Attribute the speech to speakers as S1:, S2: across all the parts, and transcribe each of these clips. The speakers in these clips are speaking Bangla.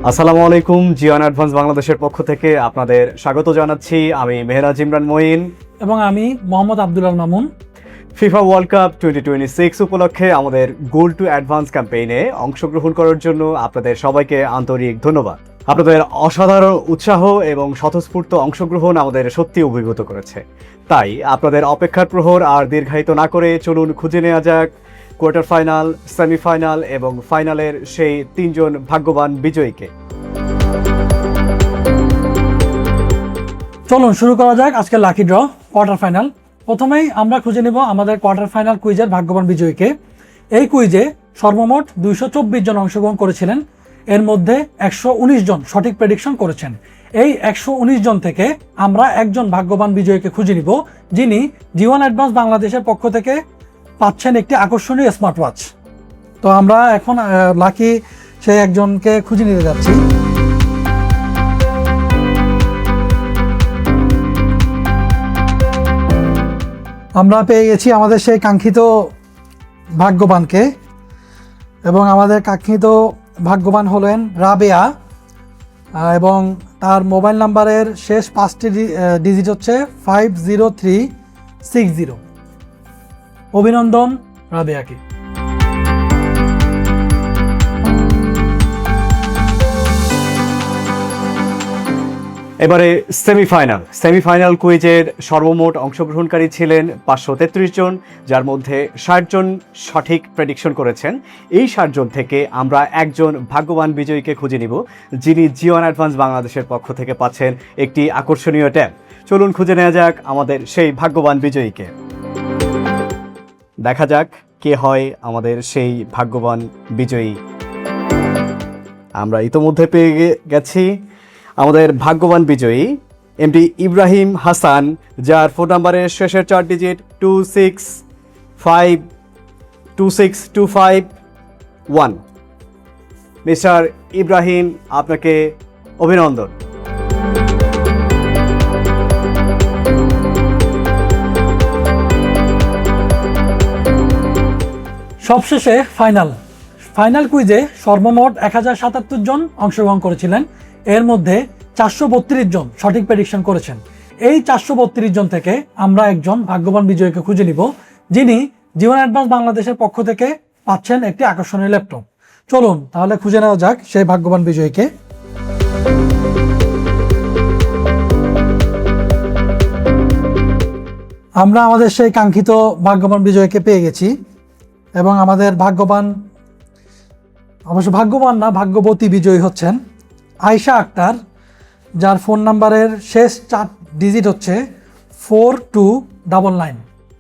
S1: আসসালামু আলাইকুম। জিওন অ্যাডভান্স বাংলাদেশের পক্ষ থেকে আপনাদের স্বাগত জানাচ্ছি। আমি মেহরাজ ইমরান মঈন
S2: এবং আমি Mohammad Abdul Al Mamun.
S1: FIFA world cup 2026 উপলক্ষে আমাদের গোল টু অ্যাডভান্স ক্যাম্পেইনে অংশগ্রহণ করার জন্য আপনাদের সবাইকে আন্তরিক ধন্যবাদ। আপনাদের অসাধারণ উৎসাহ এবং স্বতঃস্ফূর্ত অংশগ্রহণ আমাদের সত্যি অভিভূত করেছে। তাই আপনাদের অপেক্ষার প্রহর আর দীর্ঘায়িত না করে চলুন খুঁজে নেওয়া যাক কোয়ার্টার ফাইনাল, সেমিফাইনাল এবং ফাইনালের সেই তিনজন ভাগ্যবান বিজয়ীকে।
S2: চলুন শুরু করা যাক আজকের লাকি ড্র কোয়ার্টার ফাইনাল। প্রথমেই আমরা খুঁজে নেব আমাদের কোয়ার্টার ফাইনাল কুইজের ভাগ্যবান বিজয়ীকে। এই কুইজে সর্বমোট 224 জন অংশগ্রহণ করেছিলেন। এর মধ্যে 119 জন সঠিক প্রেডিকশন করেছেন। এই 119 জন থেকে আমরা একজন ভাগ্যবান বিজয়ীকে খুঁজে নিব, যিনি জিওন অ্যাডভান্স বাংলাদেশের পক্ষ থেকে পাচ্ছেন একটি আকর্ষণীয় স্মার্ট ওয়াচ। তো আমরা এখন লাকি সেই একজনকে খুঁজে নিতে যাচ্ছি। আমরা পেয়ে গেছি আমাদের সেই কাঙ্ক্ষিত ভাগ্যবানকে, এবং আমাদের কাঙ্ক্ষিত ভাগ্যবান হলেন রাবেয়া, এবং তার মোবাইল নাম্বারের শেষ 5টি ডিজিট হচ্ছে 50360। অভিনন্দন রাবেয়াকে।
S1: এবারে সেমিফাইনাল কুইজের সর্বমোট অংশগ্রহণকারী ছিলেন 533 জন, যার মধ্যে 60 জন সঠিক প্রেডিকশন করেছেন। এই 60 জন থেকে আমরা একজন ভাগ্যবান বিজয়ীকে খুঁজে নিব, যিনি জিওন অ্যাডভান্স বাংলাদেশের পক্ষ থেকে পাচ্ছেন একটি আকর্ষণীয় ট্যাব। চলুন খুঁজে নেওয়া যাক আমাদের সেই ভাগ্যবান বিজয়ীকে। দেখা যাক কে হয় আমাদের সেই ভাগ্যবান বিজয়ী। আমরা ইতোমধ্যে পেয়ে গেছি আমাদের ভাগ্যবান বিজয়ী এমডি ইব্রাহিম হাসান, যার ফোন নাম্বারের শেষের 4 ডিজিট 26251। মিস্টার ইব্রাহিম, আপনাকে অভিনন্দন।
S2: সবশেষে ফাইনাল কুইজে সর্বমোট 1077 জন অংশগ্রহণ করেছিলেন। এর মধ্যে 432 জন সঠিক প্রেডিকশন করেছেন। এই 432 জন থেকে আমরা একজন ভাগ্যবান বিজয়ীকে খুঁজে নিব, যিনি জিওন অ্যাডভান্স বাংলাদেশের পক্ষ থেকে পাচ্ছেন একটি আকর্ষণীয় ল্যাপটপ। চলুন তাহলে খুঁজে নেওয়া যাক সেই ভাগ্যবান বিজয়ীকে। আমরা আমাদের সেই কাঙ্ক্ষিত ভাগ্যবান বিজয়ীকে পেয়ে গেছি, এবং আমাদের ভাগ্যবতী বিজয়ী হচ্ছেন আয়শা আক্তার, যার ফোন নাম্বারের শেষ 4 ডিজিট হচ্ছে 4299।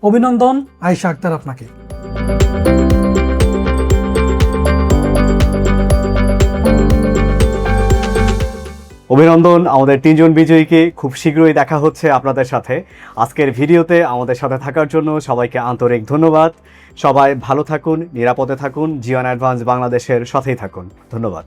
S2: অভিনন্দন আয়শা আক্তার আপনাকে।
S1: অভিনন্দন আমাদের 3 জন বিজয়ীকে। খুব শীঘ্রই দেখা হচ্ছে আপনাদের সাথে। আজকের ভিডিওতে আমাদের সাথে থাকার জন্য সবাইকে আন্তরিক ধন্যবাদ। সবাই ভালো থাকুন, নিরাপদে থাকুন, জিওন অ্যাডভান্স বাংলাদেশের সাথেই থাকুন। ধন্যবাদ।